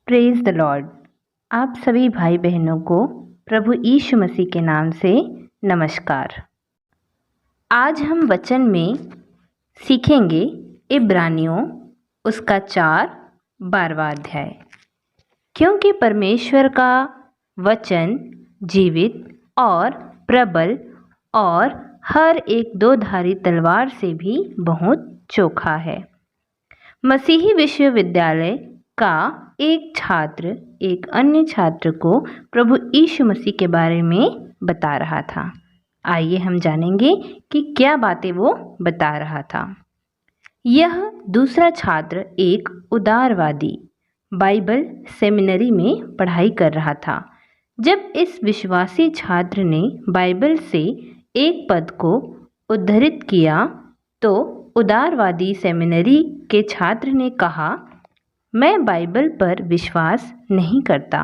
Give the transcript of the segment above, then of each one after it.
Praise the Lord. आप सभी भाई बहनों को प्रभु यीशु मसीह के नाम से नमस्कार। आज हम वचन में सीखेंगे इब्रानियों उसका 12वां अध्याय। क्योंकि परमेश्वर का वचन जीवित और प्रबल और हर एक दो धारी तलवार से भी बहुत चोखा है। मसीही विश्वविद्यालय का एक छात्र एक अन्य छात्र को प्रभु यीशु मसीह के बारे में बता रहा था। आइए हम जानेंगे कि क्या बातें वो बता रहा था। यह दूसरा छात्र एक उदारवादी बाइबल सेमिनरी में पढ़ाई कर रहा था। जब इस विश्वासी छात्र ने बाइबल से एक पद को उद्धृत किया तो उदारवादी सेमिनरी के छात्र ने कहा, मैं बाइबल पर विश्वास नहीं करता।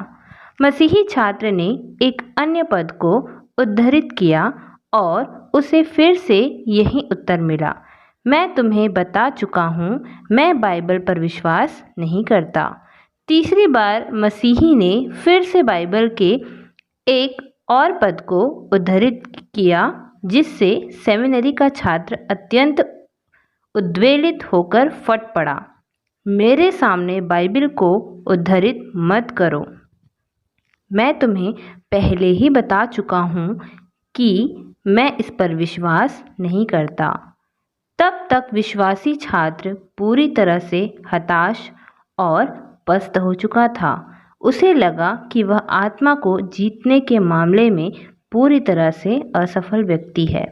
मसीही छात्र ने एक अन्य पद को उद्धृत किया और उसे फिर से यही उत्तर मिला, मैं तुम्हें बता चुका हूँ, मैं बाइबल पर विश्वास नहीं करता। तीसरी बार मसीही ने फिर से बाइबल के एक और पद को उद्धृत किया, जिससे सेमिनरी का छात्र अत्यंत उद्वेलित होकर फट पड़ा, मेरे सामने बाइबल को उद्धृत मत करो। मैं तुम्हें पहले ही बता चुका हूँ कि मैं इस पर विश्वास नहीं करता। तब तक विश्वासी छात्र पूरी तरह से हताश और पस्त हो चुका था। उसे लगा कि वह आत्मा को जीतने के मामले में पूरी तरह से असफल व्यक्ति है।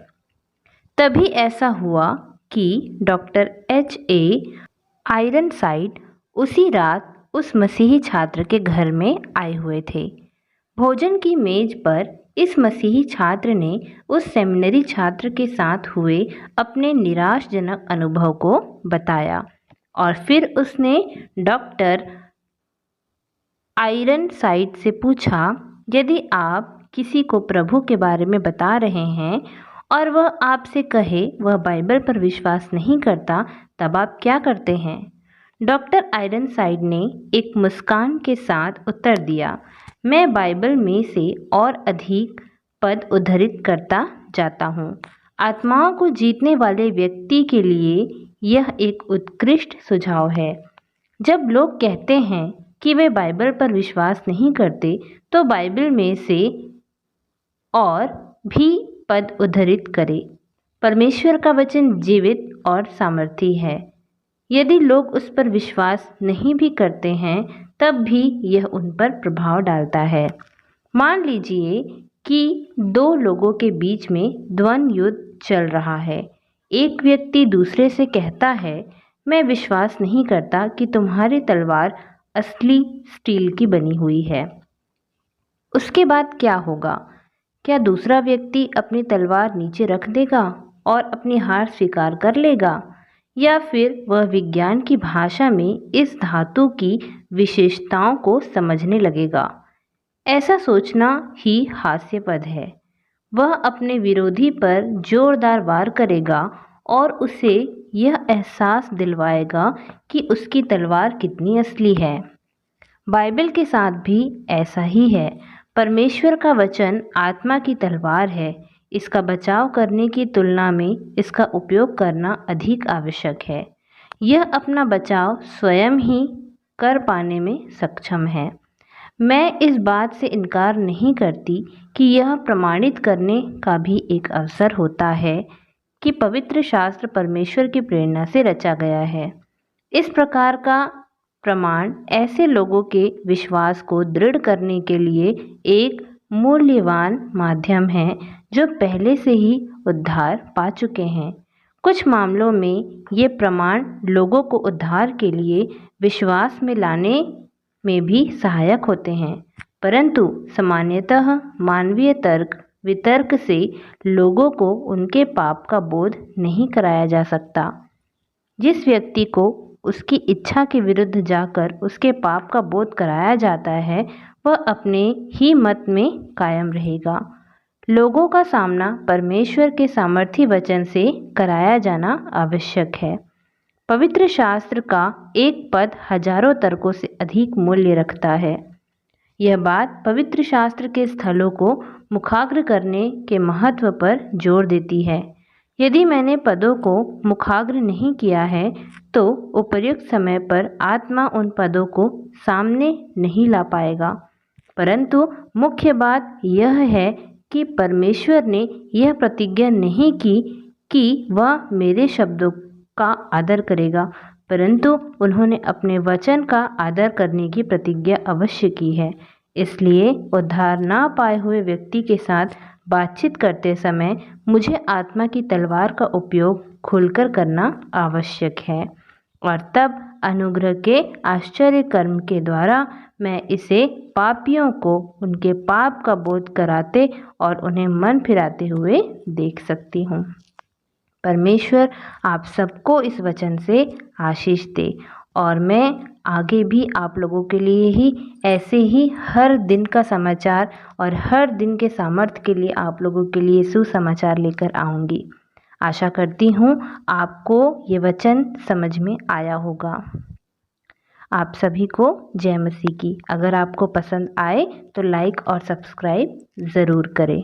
तभी ऐसा हुआ कि डॉक्टर H.A. आयरनसाइड उसी रात उस मसीही छात्र के घर में आए हुए थे। भोजन की मेज पर इस मसीही छात्र ने उस सेमिनरी छात्र के साथ हुए अपने निराशजनक अनुभव को बताया और फिर उसने डॉक्टर आयरनसाइड से पूछा, यदि आप किसी को प्रभु के बारे में बता रहे हैं और वह आपसे कहे वह बाइबल पर विश्वास नहीं करता, तब आप क्या करते हैं? डॉक्टर आयरनसाइड ने एक मुस्कान के साथ उत्तर दिया, मैं बाइबल में से और अधिक पद उद्धृत करता जाता हूँ। आत्माओं को जीतने वाले व्यक्ति के लिए यह एक उत्कृष्ट सुझाव है। जब लोग कहते हैं कि वे बाइबल पर विश्वास नहीं करते, तो बाइबल में से और भी पद उद्धृत करें। परमेश्वर का वचन जीवित और सामर्थी है। यदि लोग उस पर विश्वास नहीं भी करते हैं, तब भी यह उन पर प्रभाव डालता है। मान लीजिए कि दो लोगों के बीच में द्वंद्व युद्ध चल रहा है। एक व्यक्ति दूसरे से कहता है, मैं विश्वास नहीं करता कि तुम्हारी तलवार असली स्टील की बनी हुई है। उसके बाद क्या होगा? क्या दूसरा व्यक्ति अपनी तलवार नीचे रख देगा और अपनी हार स्वीकार कर लेगा, या फिर वह विज्ञान की भाषा में इस धातु की विशेषताओं को समझने लगेगा? ऐसा सोचना ही हास्यास्पद है। वह अपने विरोधी पर जोरदार वार करेगा और उसे यह एहसास दिलवाएगा कि उसकी तलवार कितनी असली है। बाइबल के साथ भी ऐसा ही है। परमेश्वर का वचन आत्मा की तलवार है। इसका बचाव करने की तुलना में इसका उपयोग करना अधिक आवश्यक है। यह अपना बचाव स्वयं ही कर पाने में सक्षम है। मैं इस बात से इनकार नहीं करती कि यह प्रमाणित करने का भी एक अवसर होता है कि पवित्र शास्त्र परमेश्वर की प्रेरणा से रचा गया है। इस प्रकार का प्रमाण ऐसे लोगों के विश्वास को दृढ़ करने के लिए एक मूल्यवान माध्यम है जो पहले से ही उद्धार पा चुके हैं। कुछ मामलों में ये प्रमाण लोगों को उद्धार के लिए विश्वास में लाने में भी सहायक होते हैं, परंतु सामान्यतः मानवीय तर्क वितर्क से लोगों को उनके पाप का बोध नहीं कराया जा सकता। जिस व्यक्ति को उसकी इच्छा के विरुद्ध जाकर उसके पाप का बोध कराया जाता है, वह अपने ही मत में कायम रहेगा। लोगों का सामना परमेश्वर के सामर्थी वचन से कराया जाना आवश्यक है। पवित्र शास्त्र का एक पद हजारों तर्कों से अधिक मूल्य रखता है। यह बात पवित्र शास्त्र के स्थलों को मुखाग्र करने के महत्व पर जोर देती है। यदि मैंने पदों को मुखाग्र नहीं किया है तो उपयुक्त समय पर आत्मा उन पदों को सामने नहीं ला पाएगा। परंतु मुख्य बात यह है कि परमेश्वर ने यह प्रतिज्ञा नहीं की कि वह मेरे शब्दों का आदर करेगा, परंतु उन्होंने अपने वचन का आदर करने की प्रतिज्ञा अवश्य की है। इसलिए उद्धार ना पाए हुए व्यक्ति के साथ बातचीत करते समय मुझे आत्मा की तलवार का उपयोग खुलकर करना आवश्यक है, और तब अनुग्रह के आश्चर्य कर्म के द्वारा मैं इसे पापियों को उनके पाप का बोध कराते और उन्हें मन फिराते हुए देख सकती हूँ। परमेश्वर आप सबको इस वचन से आशीष दे, और मैं आगे भी आप लोगों के लिए ही ऐसे ही हर दिन का समाचार और हर दिन के सामर्थ्य के लिए आप लोगों के लिए सुसमाचार लेकर आऊँगी। आशा करती हूँ आपको ये वचन समझ में आया होगा। आप सभी को जय मसीह की। अगर आपको पसंद आए तो लाइक और सब्सक्राइब ज़रूर करें।